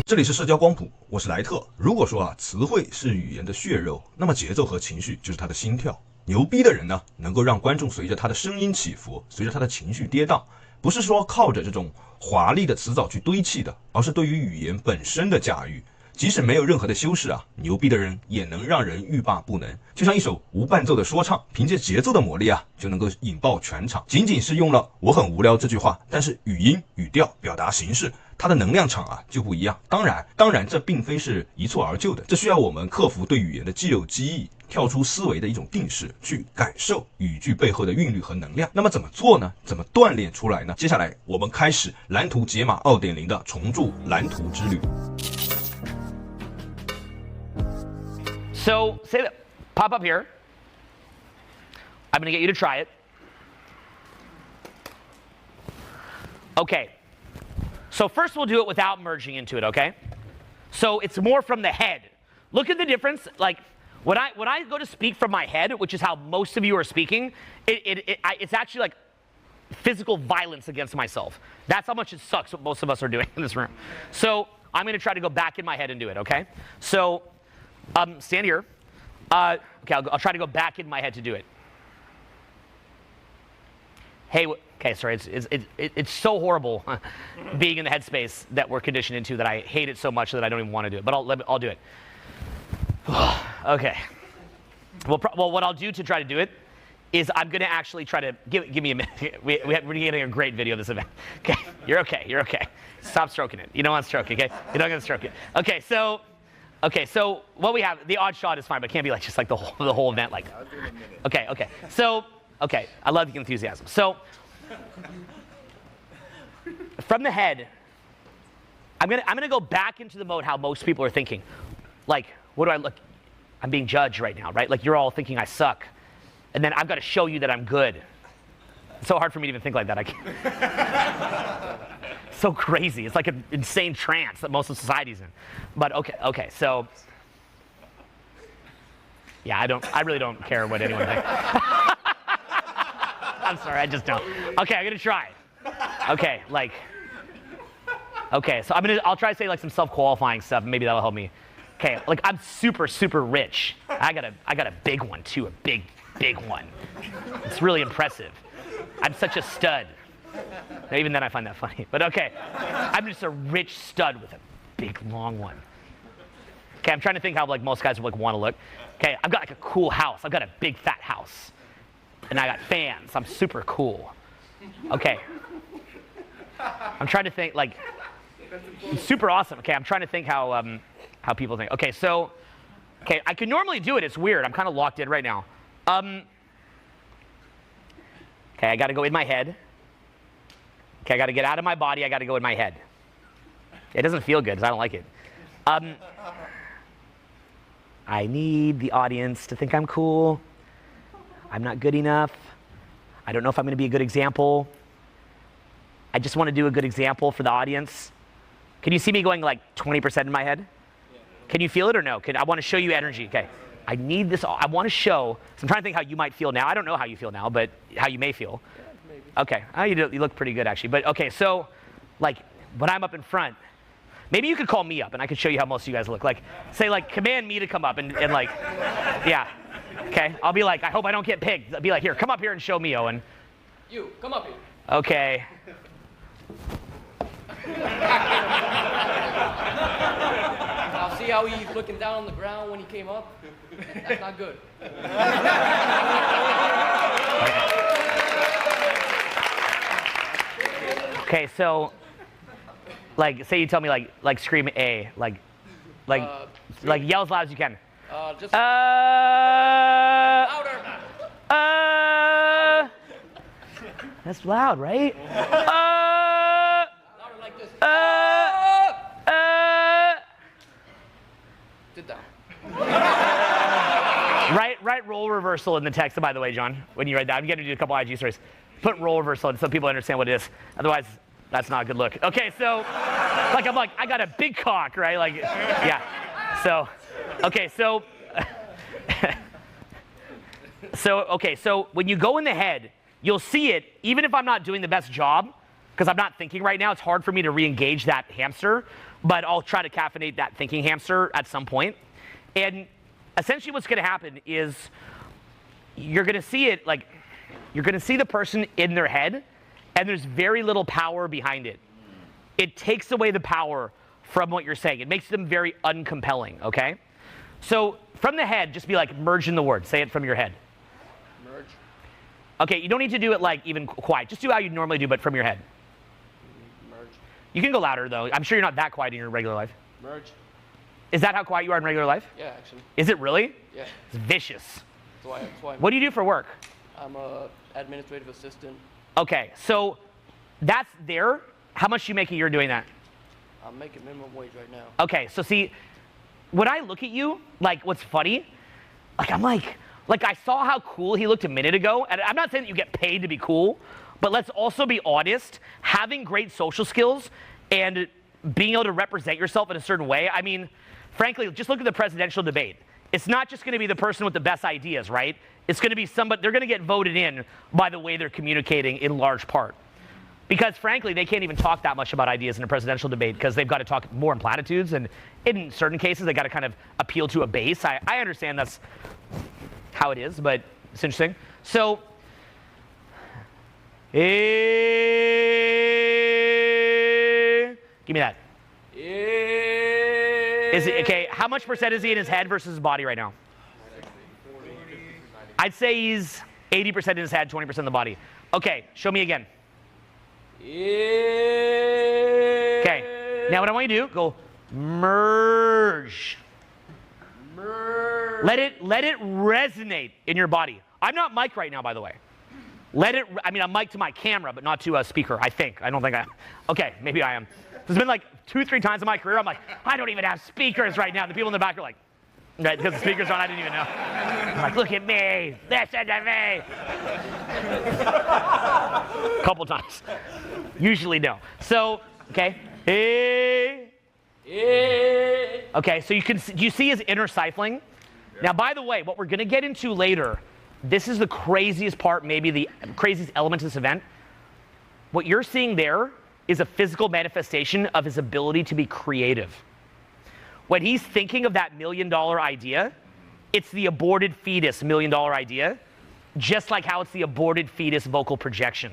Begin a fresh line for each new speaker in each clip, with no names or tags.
这里是社交光谱，我是莱特。如果说词汇是语言的血肉，那么节奏和情绪就是它的心跳。牛逼的人呢，能够让观众随着他的声音起伏，随着他的情绪跌宕，不是说靠着这种华丽的词藻去堆砌的，而是对于语言本身的驾驭。即使没有任何的修饰牛逼的人也能让人欲罢不能。就像一首无伴奏的说唱，凭借节奏的魔力就能够引爆全场。仅仅是用了我很无聊这句话，但是语音、语调、表达形式，它的能量场就不一样。当然这并非是一蹴而就的，这需要我们克服对语言的既有记忆，跳出思维的一种定式，去感受语句背后的韵律和能量。那么怎么做呢？怎么锻炼出来呢？接下来我们开始蓝图解码 2.0 的重铸蓝图之旅。
So say that, pop up here. I'm gonna get you to try it. Okay. So first we'll do it without merging into it, okay? So it's more from the head. Look at the difference. Like when I go to speak from my head, which is how most of you are speaking, it's actually like physical violence against myself. That's how much it sucks what most of us are doing in this room. So I'm gonna try to go back in my head and do it, okay? So stand here. Okay, I'll try to go back in my head to do it. Hey, okay, sorry, it's so horrible being in the headspace that we're conditioned into that I hate it so much that I don't even want to do it, but I'll do it. Okay. Well, what I'll do to try to do it is I'm going to actually try to, give me a minute. We're getting a great video of this event. Okay, you're okay. Stop stroking it. You don't want to stroke it, okay? You're not going to stroke it. Okay, so what we have, the odd shot is fine, but it can't be like just like the whole event. Like, okay. So, okay, I love the enthusiasm. So, from the head, I'm gonna go back into the mode how most people are thinking. Like, what do I look? I'm being judged right now, right? Like you're all thinking I suck, and then I've got to show you that I'm good. It's so hard for me to even think like that. I can't. So crazy. It's like an insane trance that most of society's in. But okay, so yeah, I really don't care what anyone thinks. I'm sorry, I just don't. Okay, I'm gonna try. Okay, so I'll try to say like some self-qualifying stuff, maybe that'll help me. Okay, like I'm super rich. I got a big one too, a big one. It's really impressive. I'm such a stud. Even then I find that funny, but okay. I'm just a rich stud with a big long one. Okay, I'm trying to think how like most guys would like want to look. Okay, I've got like a cool house. I've got a big fat house. And I got fans. I'm super cool. Okay. I'm trying to think like super awesome. Okay, I'm trying to think how people think. Okay, so I can normally do it. It's weird. I'm kind of locked in right now. Okay, I got to go in my head. Okay, I got to get out of my body. I got to go in my head. It doesn't feel good because I don't like it. I need the audience to think I'm cool. I'm not good enough. I don't know if I'm going to be a good example. I just want to do a good example for the audience. Can you see me going like 20% in my head? Can you feel it or no? I want to show you energy. Okay. I need this. I want to show. So I'm trying to think how you might feel now. I don't know how you feel now, but how you may feel. Okay, you look pretty good actually. But okay, so like when I'm up in front, maybe you could call me up and I could show you how most of you guys look. Like say like command me to come up and like, yeah. Okay, I'll be like, I hope I don't get picked. I'll be like, here, come up here and show me, Owen.
You, come up here.
Okay.
Now see how he's looking down on the ground when he came up? That's not good.
Okay, so, like, say you tell me, like scream A, like yell as loud as you can.
Just louder.
That's loud, right?
Louder like this. Sit down.
Write role reversal in the text, by the way, John, when you write that. I'm going to do a couple IG stories. Put role reversal so people understand what it is. Otherwise, that's not a good look. Okay, so, I got a big cock, right? Like, yeah. So, okay, so when you go in the head, you'll see it, even if I'm not doing the best job, because I'm not thinking right now. It's hard for me to re-engage that hamster, but I'll try to caffeinate that thinking hamster at some point. And essentially what's going to happen is you're going to see it like, you're going to see the person in their head, and there's very little power behind it. It takes away the power from what you're saying. It makes them very uncompelling, okay? So from the head, just be like, merge in the word. Say it from your head.
Merge.
Okay, you don't need to do it like even quiet. Just do how you normally do, but from your head.
Merge.
You can go louder, though. I'm sure you're not that quiet in your regular life.
Merge.
Is that how quiet you are in regular life?
Yeah, actually.
Is it really?
Yeah.
It's vicious.
That's why
What do you do for work?
I'm a administrative assistant.
Okay, so that's there. How much do you make a year doing that?
I'm making minimum wage right now.
Okay, so see, when I look at you, like what's funny, like I'm like I saw how cool he looked a minute ago, and I'm not saying that you get paid to be cool, but let's also be honest, having great social skills and being able to represent yourself in a certain way, I mean, frankly, just look at the presidential debate. It's not just going to be the person with the best ideas, right? It's going to be somebody, they're going to get voted in by the way they're communicating in large part. Because frankly, they can't even talk that much about ideas in a presidential debate because they've got to talk more in platitudes, and in certain cases, they got to kind of appeal to a base. I understand that's how it is, but it's interesting. So, give me that. Is it, okay, how much percent is he in his head versus his body right now? I'd say he's 80% in his head, 20% in the body. Okay, show me again. Okay, now what I want you to do, go merge. Merge. Let it resonate in your body. I'm not mic'd right now, by the way. I mean, I'm mic'd to my camera, but not to a speaker, I think. I don't think I am. Okay, maybe I am. There's been like 2-3 times in my career, I'm like, I don't even have speakers right now. The people in the back are like, right, because the speakers on, I didn't even know. I'm like, look at me, listen to me. A couple times. Usually no. So, okay. Okay, so you see his inner siphoning? Now, by the way, what we're going to get into later, this is the craziest part, maybe the craziest element of this event. What you're seeing there is a physical manifestation of his ability to be creative. When he's thinking of that $1 million idea, it's the aborted fetus $1 million idea, just like how it's the aborted fetus vocal projection.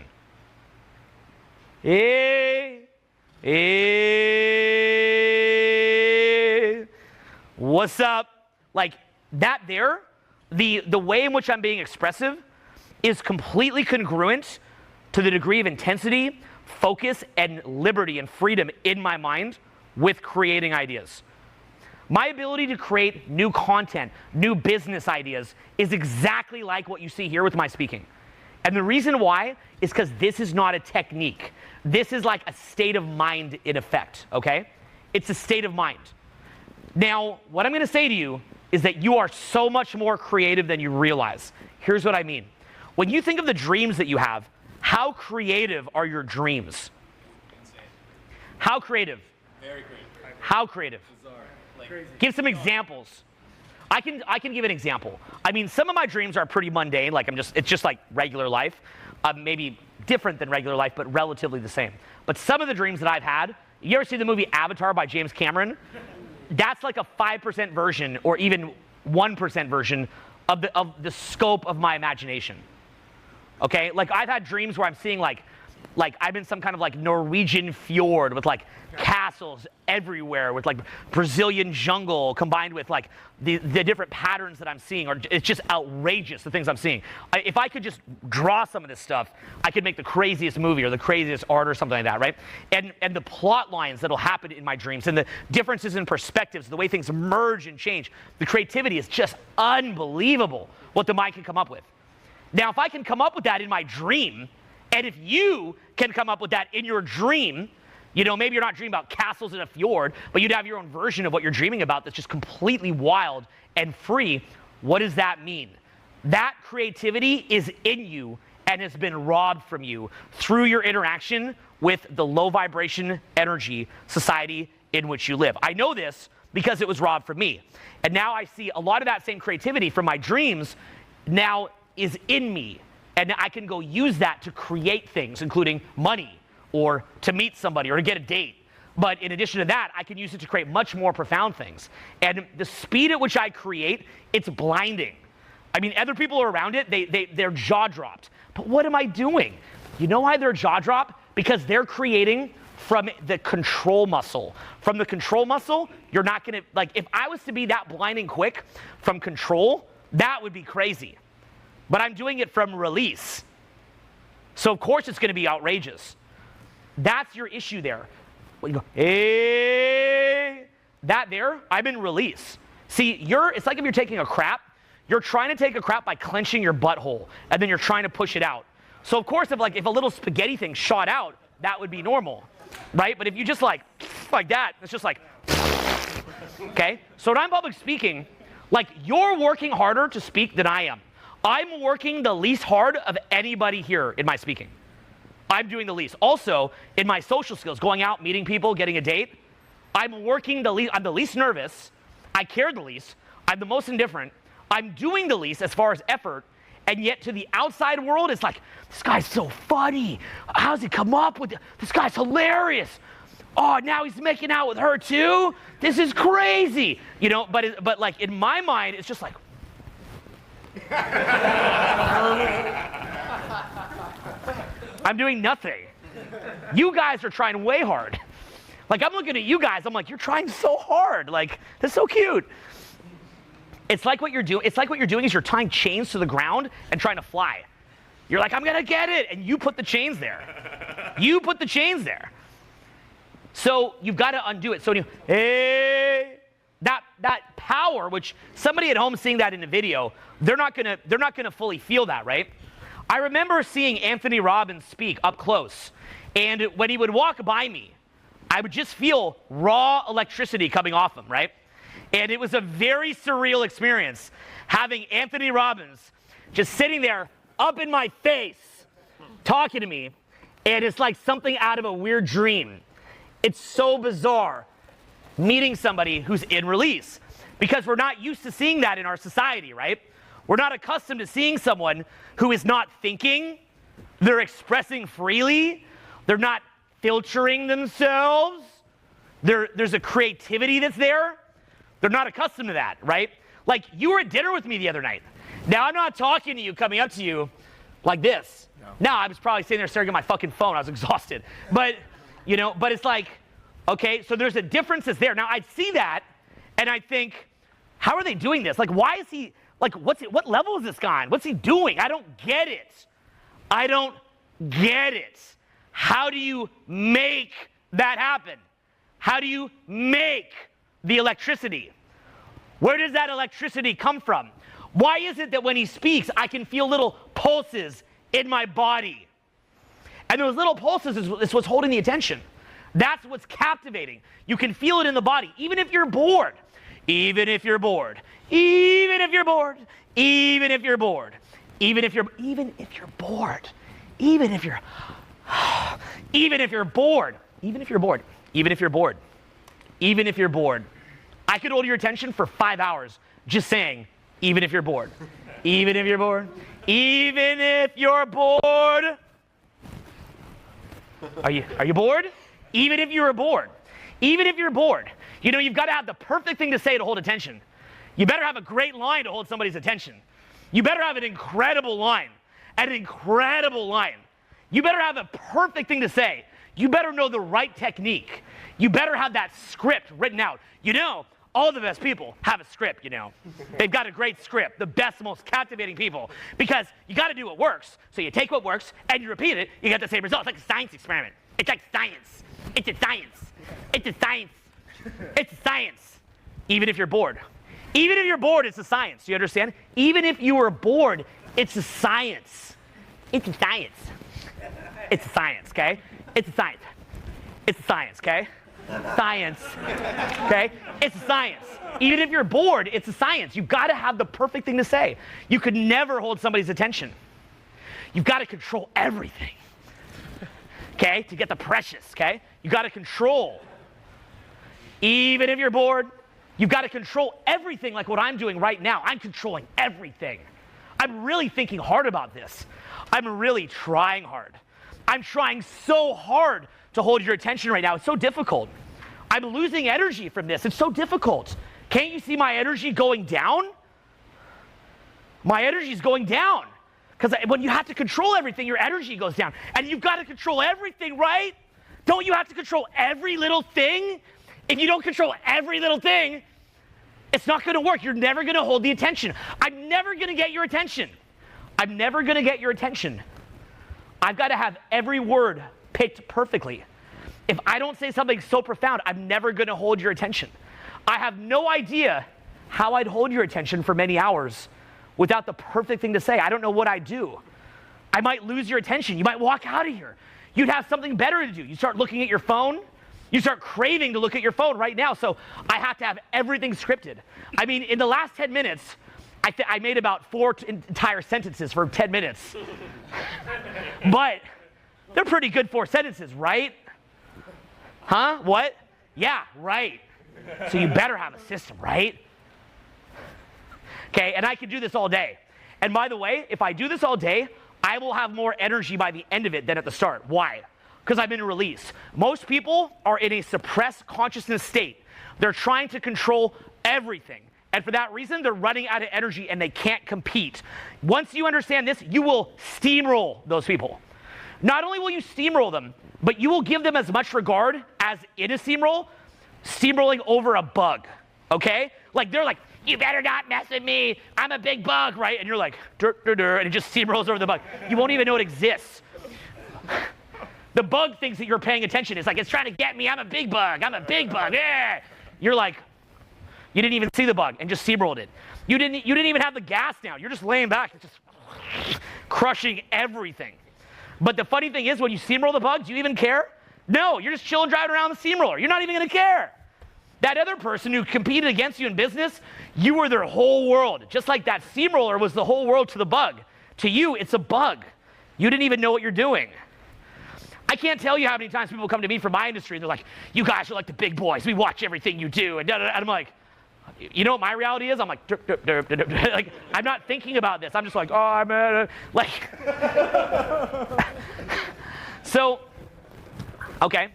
What's up? Like that there, the way in which I'm being expressive is completely congruent to the degree of intensity, focus, and liberty and freedom in my mind with creating ideas. My ability to create new content, new business ideas is exactly like what you see here with my speaking. And the reason why is because this is not a technique. This is like a state of mind in effect, okay? It's a state of mind. Now, what I'm going to say to you is that you are so much more creative than you realize. Here's what I mean. When you think of the dreams that you have, how creative are your dreams?
Insane.
How creative?
Very creative.
How creative?
Bizarre. Like,
Give some examples. I can give an example. I mean, some of my dreams are pretty mundane, like it's just like regular life. Maybe different than regular life, but relatively the same. But some of the dreams that I've had, you ever see the movie Avatar by James Cameron? That's like a 5% version or even 1% version of the scope of my imagination. Okay, like I've had dreams where I'm seeing like I'm in some kind of like Norwegian fjord with like castles everywhere, with like Brazilian jungle combined with like the different patterns that I'm seeing, or it's just outrageous, the things I'm seeing. If I could just draw some of this stuff, I could make the craziest movie or the craziest art or something like that, right? And the plot lines that'll happen in my dreams and the differences in perspectives, the way things merge and change, the creativity is just unbelievable what the mind can come up with. Now, if I can come up with that in my dream, and if you can come up with that in your dream, you know, maybe you're not dreaming about castles in a fjord, but you'd have your own version of what you're dreaming about that's just completely wild and free. What does that mean? That creativity is in you and has been robbed from you through your interaction with the low vibration energy society in which you live. I know this because it was robbed from me. And now I see a lot of that same creativity from my dreams now is in me. And I can go use that to create things, including money or to meet somebody or to get a date. But in addition to that, I can use it to create much more profound things. And the speed at which I create, it's blinding. I mean, other people are around it, they're jaw dropped. But what am I doing? You know why they're jaw dropped? Because they're creating from the control muscle. From the control muscle, you're not gonna, like, if I was to be that blinding quick from control, that would be crazy. But I'm doing it from release. So of course it's gonna be outrageous. That's your issue there. When you go, hey, that there, I'm in release. See, it's like if you're taking a crap, you're trying to take a crap by clenching your butthole, and then you're trying to push it out. So of course, if a little spaghetti thing shot out, that would be normal, right? But if you just like that, it's just like, okay? So when I'm public speaking, like, you're working harder to speak than I am. I'm working the least hard of anybody here in my speaking. I'm doing the least. Also, in my social skills, going out, meeting people, getting a date, I'm working the least. I'm the least nervous. I care the least. I'm the most indifferent. I'm doing the least as far as effort, and yet to the outside world, it's like, this guy's so funny. How's he come up with it? This guy's hilarious. Oh, now he's making out with her too? This is crazy. You know, but like in my mind, it's just like, I'm doing nothing. You guys are trying way hard. Like, I'm looking at you guys, I'm like, you're trying so hard. Like, that's so cute. It's like what you're doing is you're tying chains to the ground and trying to fly. You're like, I'm gonna get it, and you put the chains there. You put the chains there. So you've got to undo it. So when you, hey, that power, which somebody at home seeing that in the video, they're not gonna fully feel that, right? I remember seeing Anthony Robbins speak up close, and when he would walk by me, I would just feel raw electricity coming off him, right? And it was a very surreal experience having Anthony Robbins just sitting there up in my face talking to me, and it's like something out of a weird dream. It's so bizarre meeting somebody who's in release, because we're not used to seeing that in our society, right? We're not accustomed to seeing someone who is not thinking, they're expressing freely, they're not filtering themselves, there's a creativity that's there. They're not accustomed to that, right? Like, you were at dinner with me the other night. Now, I'm not talking to you, coming up to you like this. No, I was probably sitting there staring at my fucking phone. I was exhausted. But, you know, but it's like, okay, so there's a difference that's there. Now, I see that, and I think, how are they doing this? Like, why is he, like, what level is this guy on? What's he doing? I don't get it. I don't get it. How do you make that happen? How do you make the electricity? Where does that electricity come from? Why is it that when he speaks, I can feel little pulses in my body? And those little pulses is what's holding the attention. That's what's captivating. You can feel it in the body, even if you're bored. Even if you're bored. Even if you're bored. Even if you're bored. Even if you're bored. Even if you're bored. Even if you're bored. Even if you're bored. Even if you're bored. Even if you're bored. I could hold your attention for 5 hours just saying, even if you're bored. Even if you're bored. Even if you're bored. Are you bored? Even if you're bored. Even if you're bored. You know, you've got to have the perfect thing to say to hold attention. You better have a great line to hold somebody's attention. You better have an incredible line. An incredible line. You better have a perfect thing to say. You better know the right technique. You better have that script written out. You know, all the best people have a script, you know. They've got a great script, the best, most captivating people, because you got to do what works. So you take what works and you repeat it, you get the same result. It's like a science experiment. It's like science. It's a science. It's a science. It's a science. Even if you're bored. Even if you're bored, it's a science. Do you understand? Even if you were bored, it's a science. It's a science. It's a science, okay? It's a science. It's a science, okay? Science, okay? It's a science. Even if you're bored, it's a science. You've got to have the perfect thing to say. You could never hold somebody's attention. You've got to control everything, okay? To get the precious, okay? You've got to control. Even if you're bored, you've got to control everything like what I'm doing right now. I'm controlling everything. I'm really thinking hard about this. I'm really trying hard. I'm trying so hard to hold your attention right now. It's so difficult. I'm losing energy from this. It's so difficult. Can't you see my energy going down? My energy is going down. Because when you have to control everything, your energy goes down. And you've got to control everything, right? Don't you have to control every little thing? If you don't control every little thing, it's not going to work. You're never going to hold the attention. I'm never going to get your attention. I'm never going to get your attention. I've got to have every word picked perfectly. If I don't say something so profound, I'm never going to hold your attention. I have no idea how I'd hold your attention for many hours without the perfect thing to say. I don't know what I'd do. I might lose your attention. You might walk out of here. You'd have something better to do. You start looking at your phone. You start craving to look at your phone right now. So I have to have everything scripted. I mean, in the last 10 minutes, I made about 4 entire sentences for 10 minutes. But they're pretty good 4 sentences, right? Huh? What? Yeah, right. So you better have a system, right? Okay, and I can do this all day. And by the way, if I do this all day, I will have more energy by the end of it than at the start. Why? Because I'm in a release. Most people are in a suppressed consciousness state. They're trying to control everything. And for that reason, they're running out of energy and they can't compete. Once you understand this, you will steamroll those people. Not only will you steamroll them, but you will give them as much regard as in a steamrolling over a bug, okay? Like they're like, you better not mess with me, I'm a big bug, right? And you're like, dur, dur, dur, and it just steamrolls over the bug. You won't even know it exists. The bug thinks that you're paying attention. It's like, it's trying to get me, I'm a big bug, yeah. You're like, you didn't even see the bug and just steamrolled it. You didn't even have the gas down. You're just laying back, it's just crushing everything. But the funny thing is, when you steamroll the bug, do you even care? No, you're just chilling, driving around the steamroller. You're not even gonna care. That other person who competed against you in business, you were their whole world. Just like that steamroller was the whole world to the bug. To you, it's a bug. You didn't even know what you're doing. I can't tell you how many times people come to me from my industry and they're like, you guys are like the big boys. We watch everything you do. And I'm like, you know what my reality is? I'm like, like, I'm not thinking about this. I'm just like, oh, I'm like, so, okay.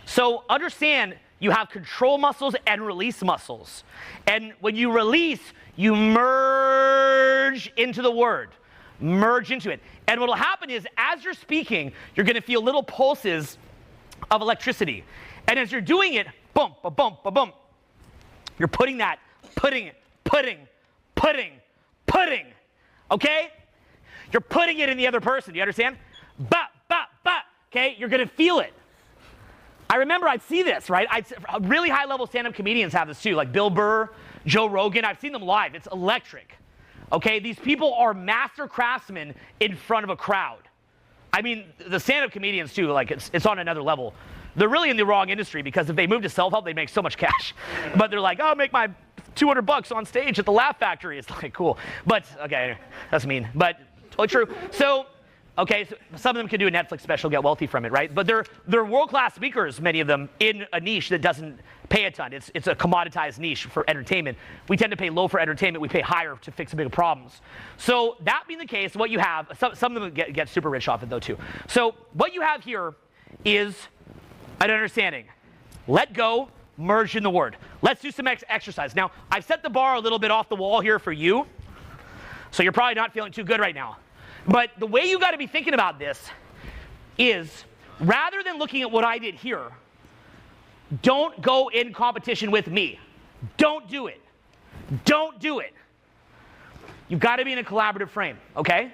So understand you have control muscles and release muscles. And when you release, you merge into the word. Merge into it. And what will happen is, as you're speaking, you're going to feel little pulses of electricity. And as you're doing it, boom, ba-boom, ba-boom, you're putting, okay? You're putting it in the other person, do you understand? Okay? You're gonna feel it. I remember I'd see this, right? Really high-level stand-up comedians have this too, like Bill Burr, Joe Rogan. I've seen them live. It's electric, okay? These people are master craftsmen in front of a crowd. I mean, the stand-up comedians too, like it's on another level. They're really in the wrong industry, because if they move to self-help, they'd make so much cash. But they're like, oh, I'll make my $200 on stage at the Laugh Factory. It's like, cool. But, okay, that's mean, but totally true. So, okay, so some of them can do a Netflix special, get wealthy from it, right? But they're world-class speakers, many of them, in a niche that doesn't pay a ton. It's a commoditized niche for entertainment. We tend to pay low for entertainment. We pay higher to fix bigger problems. So that being the case, what you have, some of them get super rich off it though too. So what you have here is an understanding. Let go, merge in the word. Let's do some exercise. Now, I've set the bar a little bit off the wall here for you, so you're probably not feeling too good right now. But the way you got to be thinking about this is, rather than looking at what I did here, don't go in competition with me. Don't do it. Don't do it. You've got to be in a collaborative frame, okay?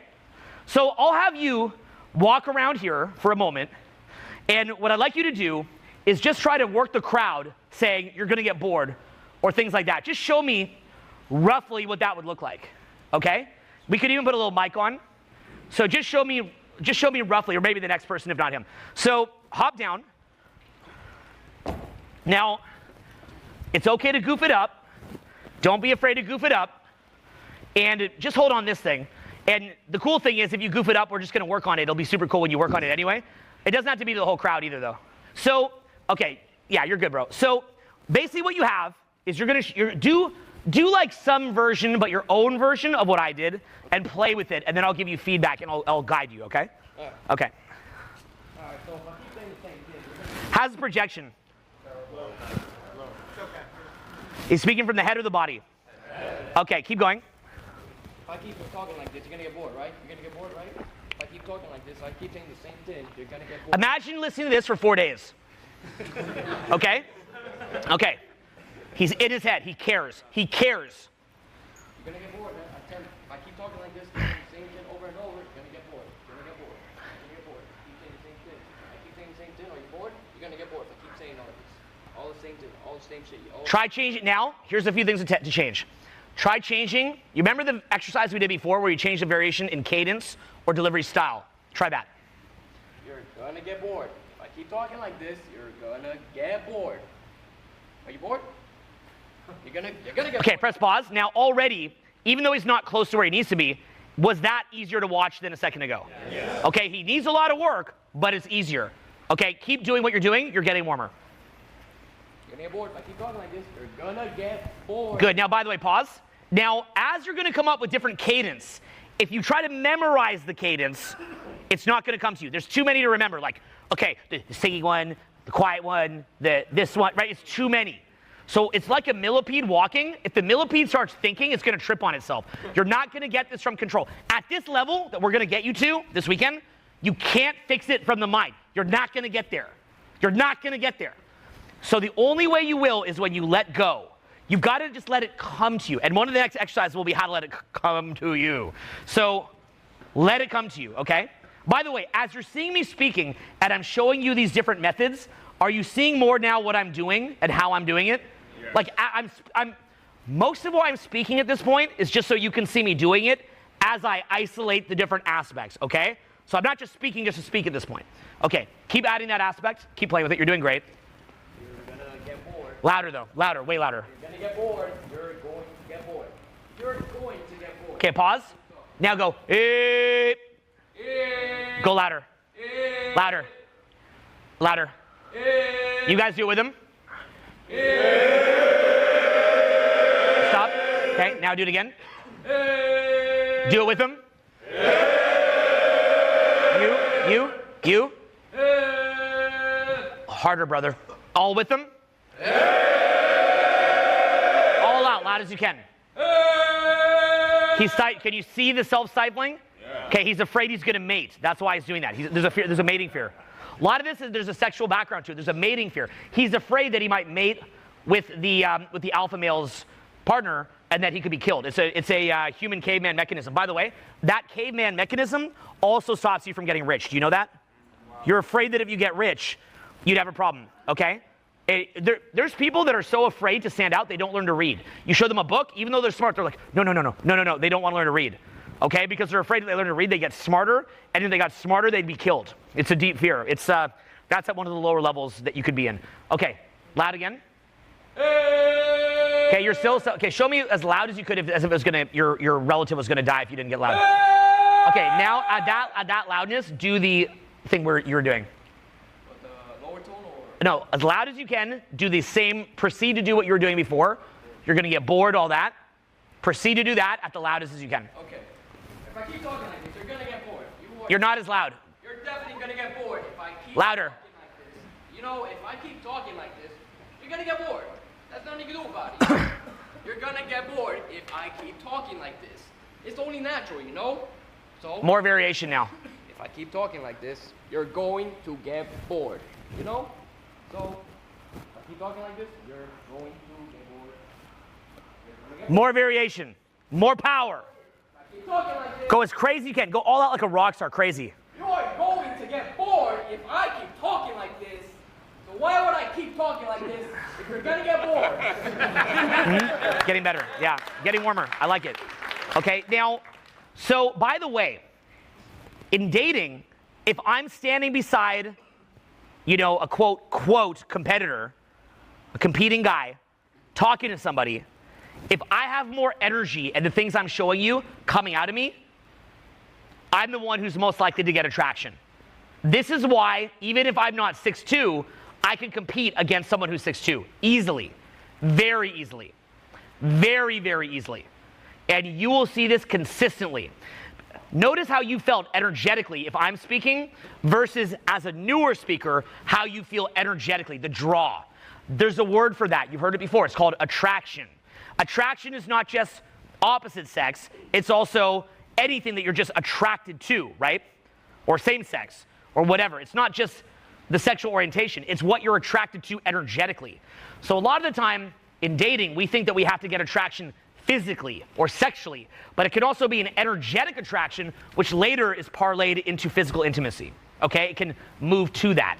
So I'll have you walk around here for a moment, and what I'd like you to do is just try to work the crowd saying you're going to get bored or things like that. Just show me roughly what that would look like, okay? We could even put a little mic on. So just show me roughly, or maybe the next person if not him. So hop down. Now, it's okay to goof it up. Don't be afraid to goof it up. And just hold on this thing. And the cool thing is, if you goof it up, we're just going to work on it. It'll be super cool when you work on it anyway. It doesn't have to be to the whole crowd either, though. So, okay, yeah, you're good, bro. So basically what you have is you're do like some version, but your own version of what I did, and play with it, and then I'll give you feedback and I'll guide you, okay? Okay. How's the projection? He's speaking from the head or the body? Okay, keep going.
If I keep talking like this, you're gonna get bored, right? You're gonna get bored, right? If I keep talking like this, I keep saying the same thing, you're gonna get bored.
Imagine listening to this for 4 days. Okay? Okay. He's in his head. He cares. He cares.
You're gonna get bored, man. I tell you, if I keep talking like this, the same thing over and over, you're gonna get bored. You're gonna get bored. You're gonna get bored. Keep saying the same thing. I keep saying the same thing. Are you bored? You're gonna get bored. If I keep saying all this, all the same thing, all the same shit.
Try change it now. Here's a few things to change. Try changing. You remember the exercise we did before where you change the variation in cadence or delivery style? Try that.
You're gonna get bored. If I keep talking like this, you're gonna get bored. Are you bored? You're gonna get
Okay,
bored.
press pause. Now already, even though he's not close to where he needs to be, was that easier to watch than a second ago?
Yeah.
Okay, he needs a lot of work, but it's easier. Okay, keep doing what you're doing. You're getting warmer.
You're gonna get bored. If I keep talking like this, you're gonna get bored.
Good. Now, by the way, pause. Now, as you're going to come up with different cadence, if you try to memorize the cadence, it's not going to come to you. There's too many to remember. Like, okay, the singing one, the quiet one, this one, right? It's too many. So it's like a millipede walking. If the millipede starts thinking, it's going to trip on itself. You're not going to get this from control. At this level that we're going to get you to this weekend, you can't fix it from the mind. You're not going to get there. You're not going to get there. So the only way you will is when you let go. You've got to just let it come to you. And one of the next exercises will be how to let it come to you. So let it come to you, okay? By the way, as you're seeing me speaking and I'm showing you these different methods, are you seeing more now what I'm doing and how I'm doing it? Yeah. Like I'm most of what I'm speaking at this point is just so you can see me doing it as I isolate the different aspects, okay? So I'm not just speaking just to speak at this point. Okay, keep adding that aspect. Keep playing with it. You're doing great.
You're gonna get bored.
Louder though, louder, way louder.
You're gonna get bored. You're going to get bored. You're going to get bored.
Okay, pause. Now go. Go louder. Louder. Louder. You guys do it with him. Stop. Okay, now do it again. Do it with him. You. Harder, brother. All with them. All out, loud as you can. Can you see the self-stifling? Yeah. Okay, he's afraid he's going to mate. That's why he's doing that. There's a mating fear. A lot of this is there's a sexual background to it. There's a mating fear. He's afraid that he might mate with the alpha male's partner and that he could be killed. It's a human caveman mechanism. By the way, that caveman mechanism also stops you from getting rich. Do you know that? Wow. You're afraid that if you get rich, you'd have a problem, okay? There's people that are so afraid to stand out, they don't learn to read. You show them a book, even though they're smart, they're like, no, they don't want to learn to read. Okay, because they're afraid if they learn to read, they get smarter, and if they got smarter, they'd be killed. It's a deep fear. That's at one of the lower levels that you could be in. Okay, loud again. Okay, you're still, okay, show me as loud as you could as if it was gonna, your relative was gonna die if you didn't get loud. Okay, now at that loudness, do the thing where you were doing.
Lower tone or?
No, as loud as you can, do the same, proceed to do what you were doing before. You're gonna get bored, all that. Proceed to do that at the loudest as you can.
Okay. If I keep talking like this, you're gonna get bored.
You're not as loud.
You're definitely gonna get bored if I keep
louder.
Talking like this. You know, if I keep talking like this, you're gonna get bored. That's nothing you can do about it. You're gonna get bored if I keep talking like this. It's only natural, you know? So
more variation now.
If I keep talking like this, you're going to get bored. You know? So if I keep talking like this, you're going to get bored.
More variation. More power.
Keep talking like this.
Go as crazy as you can. Go all out like a rock star, crazy.
You are going to get bored if I keep talking like this. So why would I keep talking like this if you're gonna get bored?
Mm-hmm. Getting better. Yeah. Getting warmer. I like it. Okay. Now, so by the way, in dating, if I'm standing beside, a quote competitor, a competing guy, talking to somebody, if I have more energy and the things I'm showing you coming out of me, I'm the one who's most likely to get attraction. This is why, even if I'm not 6'2", I can compete against someone who's 6'2", easily, very easily, very, very easily. And you will see this consistently. Notice how you felt energetically if I'm speaking versus as a newer speaker, how you feel energetically, the draw. There's a word for that. You've heard it before. It's called attraction. Attraction is not just opposite sex. It's also anything that you're just attracted to, right? Or same sex or whatever. It's not just the sexual orientation. It's what you're attracted to energetically. So a lot of the time in dating, we think that we have to get attraction physically or sexually, but it can also be an energetic attraction, which later is parlayed into physical intimacy, okay? It can move to that.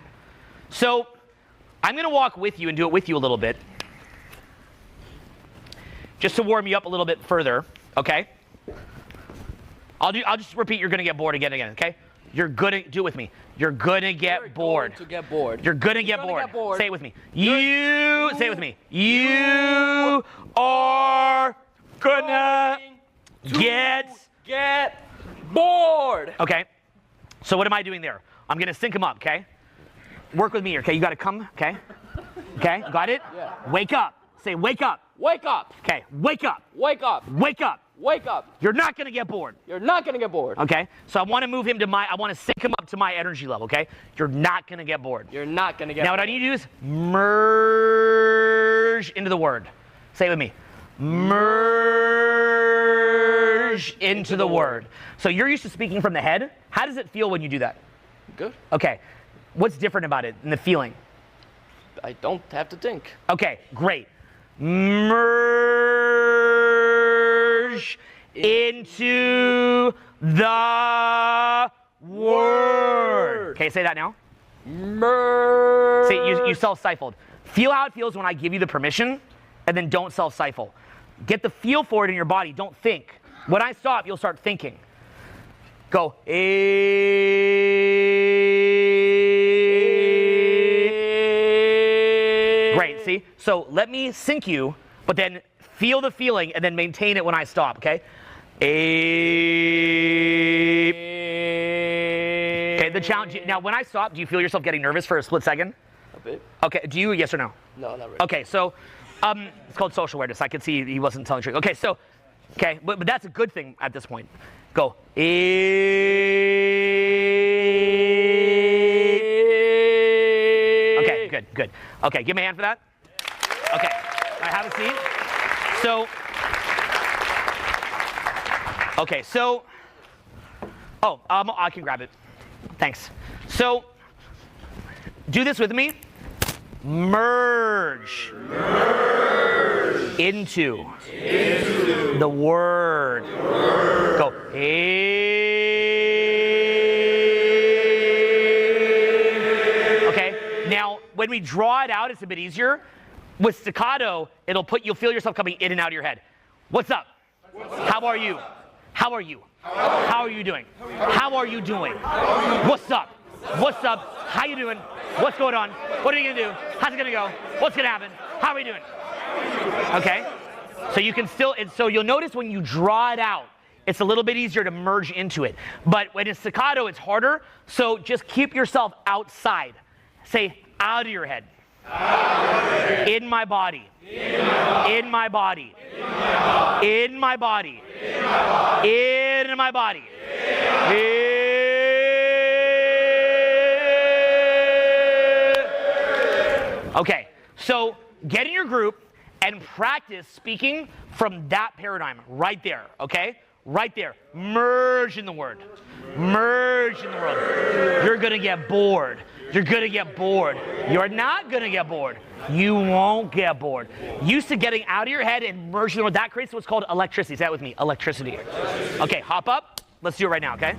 So I'm gonna walk with you and do it with you a little bit, just to warm you up a little bit further, okay? I'll just repeat, you're gonna get bored again and again, okay? You're gonna, do it with me. You're gonna get bored.
Going to get bored.
You're gonna get bored. Say it with me. Say it with me. You are gonna get
bored.
Okay. So what am I doing there? I'm gonna sync them up, okay? Work with me here, okay? You gotta come, okay? Okay, got it?
Yeah.
Wake up. Say wake up.
Wake up.
Okay, wake up.
Wake up.
Wake up.
Wake up.
You're not gonna get bored.
You're not gonna get bored.
Okay? So I wanna move him to I wanna sync him up to my energy level, okay? You're not gonna get bored.
You're not gonna get
Now
bored.
what I need you to do is merge into the word. Say it with me. Merge into the word. So you're used to speaking from the head. How does it feel when you do that?
Good.
Okay. What's different about it in the feeling?
I don't have to think.
Okay, great. Merge into the word. Okay, say that now.
Merge.
See, you self-stifled. Feel how it feels when I give you the permission, and then don't self-stifle. Get the feel for it in your body. Don't think. When I stop, you'll start thinking. Go. Great, see? So let me sync you, but then feel the feeling and then maintain it when I stop, okay? Okay, the challenge. Now, when I stop, do you feel yourself getting nervous for a split second?
A bit.
Okay, do you? Yes or no?
No, not really.
Okay, so it's called social awareness. I could see he wasn't telling the truth. Okay, so, okay, but that's a good thing at this point. Go. Okay, good, good. Okay, give me a hand for that. Okay, I have a seat. So, okay, so, I can grab it. Thanks. So, do this with me. Merge. Into the word. Go. Okay. Now, when we draw it out, it's a bit easier. With staccato, you'll feel yourself coming in and out of your head. What's up? How are you? How are you? How are you doing? How are you doing? What's up? What's up? How you doing? What's going on? What are you gonna do? How's it gonna go? What's gonna happen? How are we doing? Okay? So you can still, so you'll notice when you draw it out, it's a little bit easier to merge into it. But when it's staccato, it's harder. So just keep yourself outside. Say, out of your head. In my body. In my body. In my body. In my body. Okay, so get in your group and practice speaking from that paradigm right there, okay? Right there. Merge in the word. Merge in the word. You're gonna get bored. You're gonna get bored. You're not gonna get bored. You won't get bored. Used to getting out of your head and merging the word, that creates what's called electricity. Say that with me, electricity. Okay, hop up. Let's do it right now, okay?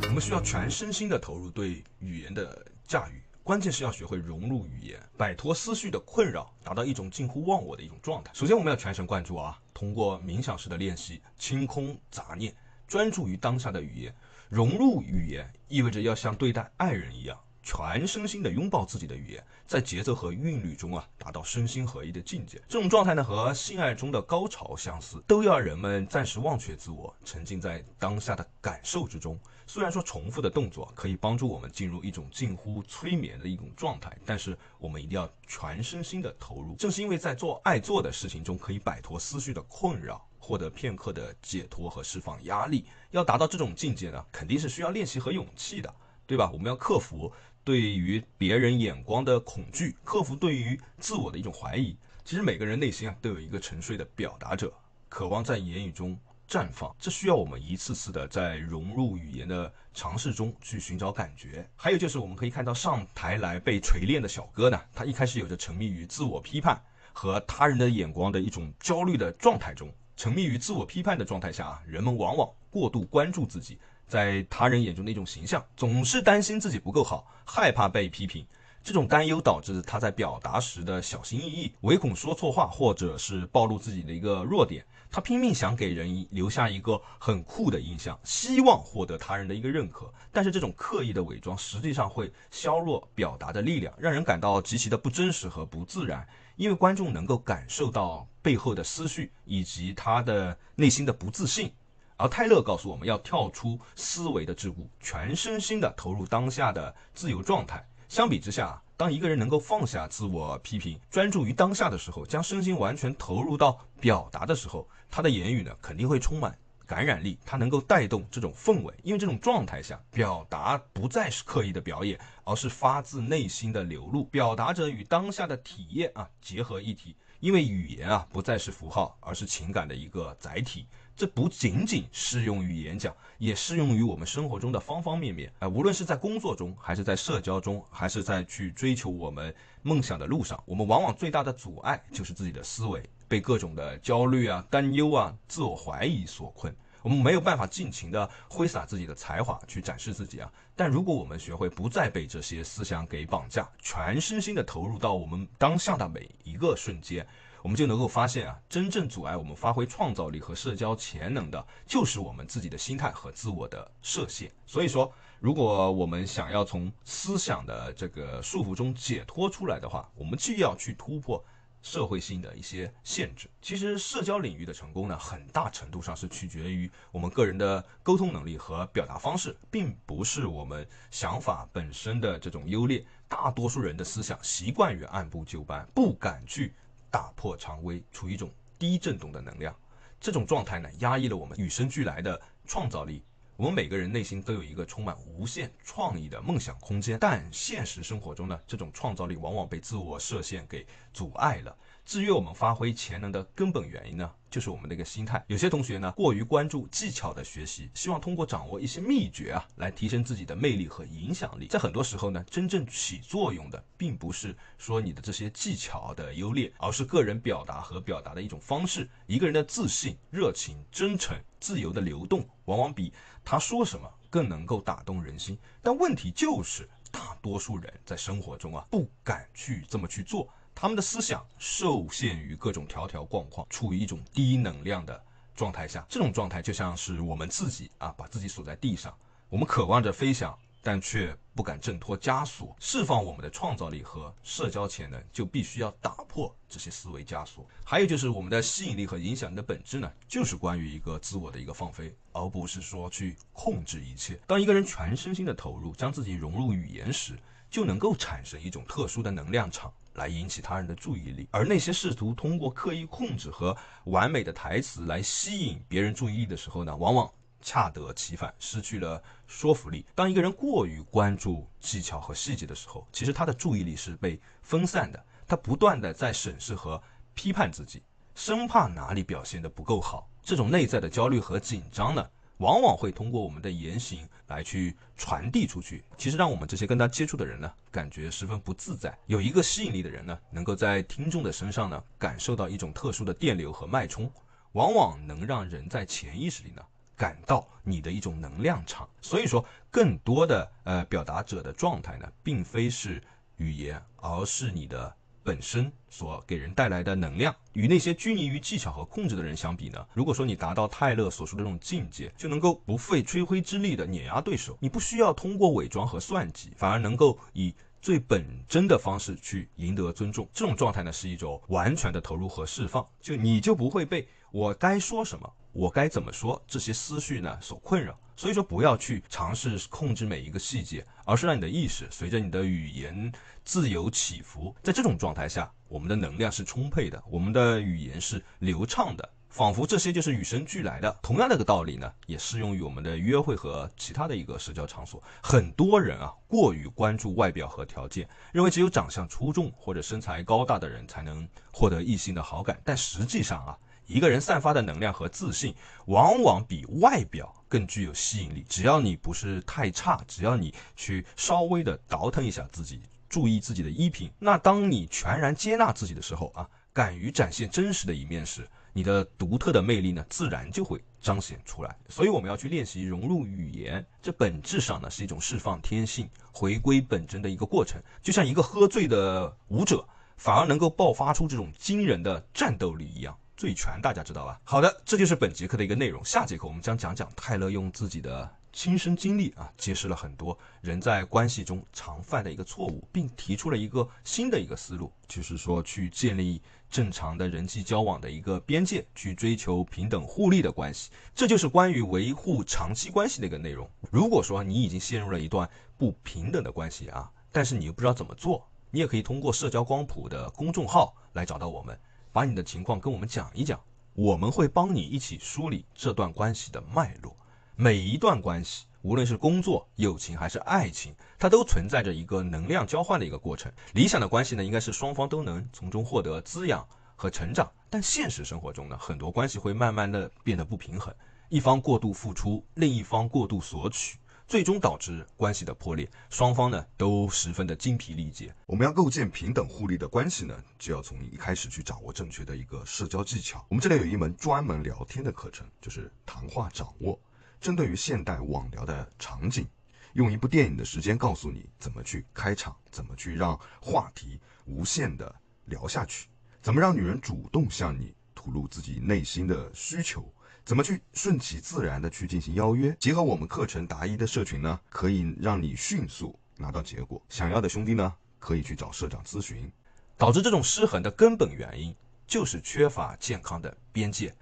我们需要全身心的投入对语言的驾驭，关键是要学会融入语言，摆脱思绪的困扰，达到一种近乎忘我的一种状态。首先，我们要全神贯注啊，通过冥想式的练习，清空杂念，专注于当下的语言。融入语言意味着要像对待爱人一样，全身心的拥抱自己的语言，在节奏和韵律中啊，达到身心合一的境界。这种状态呢，和性爱中的高潮相似，都要人们暂时忘却自我，沉浸在当下的感受之中。虽然说重复的动作可以帮助我们进入一种近乎催眠的一种状态，但是我们一定要全身心的投入。正是因为在做爱做的事情中可以摆脱思绪的困扰，获得片刻的解脱和释放压力。要达到这种境界呢，肯定是需要练习和勇气的，对吧？我们要克服对于别人眼光的恐惧，克服对于自我的一种怀疑。其实每个人内心都有一个沉睡的表达者，渴望在言语中绽放，这需要我们一次次的在融入语言的尝试中去寻找感觉。还有就是我们可以看到上台来被锤炼的小哥呢，他一开始有着沉迷于自我批判和他人的眼光的一种焦虑的状态中。沉迷于自我批判的状态下，人们往往过度关注自己在他人眼中的一种形象，总是担心自己不够好，害怕被批评。这种担忧导致他在表达时的小心翼翼，唯恐说错话或者是暴露自己的一个弱点。他拼命想给人留下一个很酷的印象，希望获得他人的一个认可，但是这种刻意的伪装实际上会削弱表达的力量，让人感到极其的不真实和不自然。因为观众能够感受到背后的思绪以及他的内心的不自信。而泰勒告诉我们要跳出思维的桎梏，全身心的投入当下的自由状态。相比之下，当一个人能够放下自我批评，专注于当下的时候，将身心完全投入到表达的时候，他的言语呢肯定会充满感染力，他能够带动这种氛围。因为这种状态下，表达不再是刻意的表演，而是发自内心的流露，表达者与当下的体验结合一体。因为语言不再是符号，而是情感的一个载体。这不仅仅适用于演讲，也适用于我们生活中的方方面面。无论是在工作中，还是在社交中，还是在去追求我们梦想的路上，我们往往最大的阻碍就是自己的思维被各种的焦虑担忧自我怀疑所困。我们没有办法尽情的挥洒自己的才华去展示自己但如果我们学会不再被这些思想给绑架，全身心的投入到我们当下的每一个瞬间，我们就能够发现真正阻碍我们发挥创造力和社交潜能的，就是我们自己的心态和自我的设限。所以说，如果我们想要从思想的这个束缚中解脱出来的话，我们就要去突破社会性的一些限制。其实社交领域的成功呢，很大程度上是取决于我们个人的沟通能力和表达方式，并不是我们想法本身的这种优劣。大多数人的思想习惯于按部就班，不敢去打破常规，处于一种低振动的能量。这种状态呢，压抑了我们与生俱来的创造力。我们每个人内心都有一个充满无限创意的梦想空间，但现实生活中呢，这种创造力往往被自我设限给阻碍了。制约我们发挥潜能的根本原因呢，就是我们的一个心态。有些同学呢，过于关注技巧的学习，希望通过掌握一些秘诀来提升自己的魅力和影响力。在很多时候呢，真正起作用的，并不是说你的这些技巧的优劣，而是个人表达和表达的一种方式。一个人的自信、热情、真诚、自由的流动，往往比他说什么更能够打动人心。但问题就是，大多数人在生活中不敢去这么去做。他们的思想受限于各种条条框框，处于一种低能量的状态下。这种状态就像是我们自己把自己锁在地上，我们渴望着飞翔，但却不敢挣脱枷锁，释放我们的创造力和社交潜能，就必须要打破这些思维枷锁。还有就是我们的吸引力和影响力的本质呢，就是关于一个自我的一个放飞，而不是说去控制一切。当一个人全身心的投入，将自己融入语言时，就能够产生一种特殊的能量场，来引起他人的注意力。而那些试图通过刻意控制和完美的台词来吸引别人注意力的时候呢，往往恰得其反，失去了说服力。当一个人过于关注技巧和细节的时候，其实他的注意力是被分散的，他不断的在审视和批判自己，生怕哪里表现得不够好。这种内在的焦虑和紧张呢，往往会通过我们的言行来去传递出去，其实让我们这些跟他接触的人呢，感觉十分不自在。有一个吸引力的人呢，能够在听众的身上呢，感受到一种特殊的电流和脉冲，往往能让人在潜意识里呢，感到你的一种能量场。所以说，更多的表达者的状态呢，并非是语言，而是你的本身所给人带来的能量。与那些拘泥于技巧和控制的人相比呢，如果说你达到泰勒所说的这种境界，就能够不费吹灰之力的碾压对手，你不需要通过伪装和算计，反而能够以最本真的方式去赢得尊重。这种状态呢，是一种完全的投入和释放，你就不会被我该说什么，我该怎么说这些思绪呢所困扰。所以说，不要去尝试控制每一个细节，而是让你的意识随着你的语言自由起伏。在这种状态下，我们的能量是充沛的，我们的语言是流畅的，仿佛这些就是与生俱来的。同样的个道理呢，也适用于我们的约会和其他的一个社交场所。很多人啊，过于关注外表和条件，认为只有长相出众或者身材高大的人才能获得异性的好感。但实际上啊，一个人散发的能量和自信，往往比外表更具有吸引力。只要你不是太差，只要你去稍微的倒腾一下自己，注意自己的衣品，那当你全然接纳自己的时候啊，敢于展现真实的一面时，你的独特的魅力呢，自然就会彰显出来。所以我们要去练习融入语言，这本质上呢是一种释放天性、回归本真的一个过程。就像一个喝醉的舞者，反而能够爆发出这种惊人的战斗力一样。醉拳大家知道吧？好的，这就是本节课的一个内容。下节课我们将讲讲泰勒用自己的亲身经历啊，揭示了很多人在关系中常犯的一个错误，并提出了一个新的一个思路，就是说去建立正常的人际交往的一个边界，去追求平等互利的关系。这就是关于维护长期关系的一个内容。如果说你已经陷入了一段不平等的关系啊，但是你又不知道怎么做，你也可以通过社交光谱的公众号来找到我们，把你的情况跟我们讲一讲，我们会帮你一起梳理这段关系的脉络。每一段关系，无论是工作、友情还是爱情，它都存在着一个能量交换的一个过程。理想的关系呢，应该是双方都能从中获得滋养和成长。但现实生活中呢，很多关系会慢慢的变得不平衡，一方过度付出，另一方过度索取，最终导致关系的破裂，双方呢都十分的精疲力竭。
我们要构建平等互利的关系呢，就要从一开始去掌握正确的一个社交技巧。我们这里有一门专门聊天的课程，就是谈话掌握，针对于现代网聊的场景，用一部电影的时间告诉你怎么去开场，怎么去让话题无限的聊下去，怎么让女人主动向你吐露自己内心的需求，怎么去顺其自然的去进行邀约。结合我们课程答疑的社群呢，可以让你迅速拿到结果。想要的兄弟呢，可以去找社长咨询。
导致这种失衡的根本原因就是缺乏健康的边界。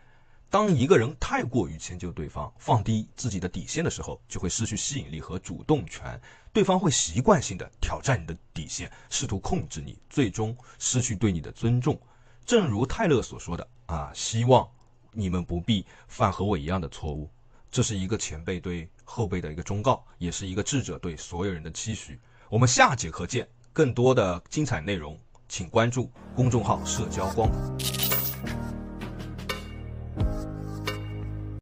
当一个人太过于迁就对方，放低自己的底线的时候，就会失去吸引力和主动权，对方会习惯性的挑战你的底线，试图控制你，最终失去对你的尊重。正如泰勒所说的希望你们不必犯和我一样的错误。这是一个前辈对后辈的一个忠告，也是一个智者对所有人的期许。我们下节课见，更多的精彩内容请关注公众号社交光谱。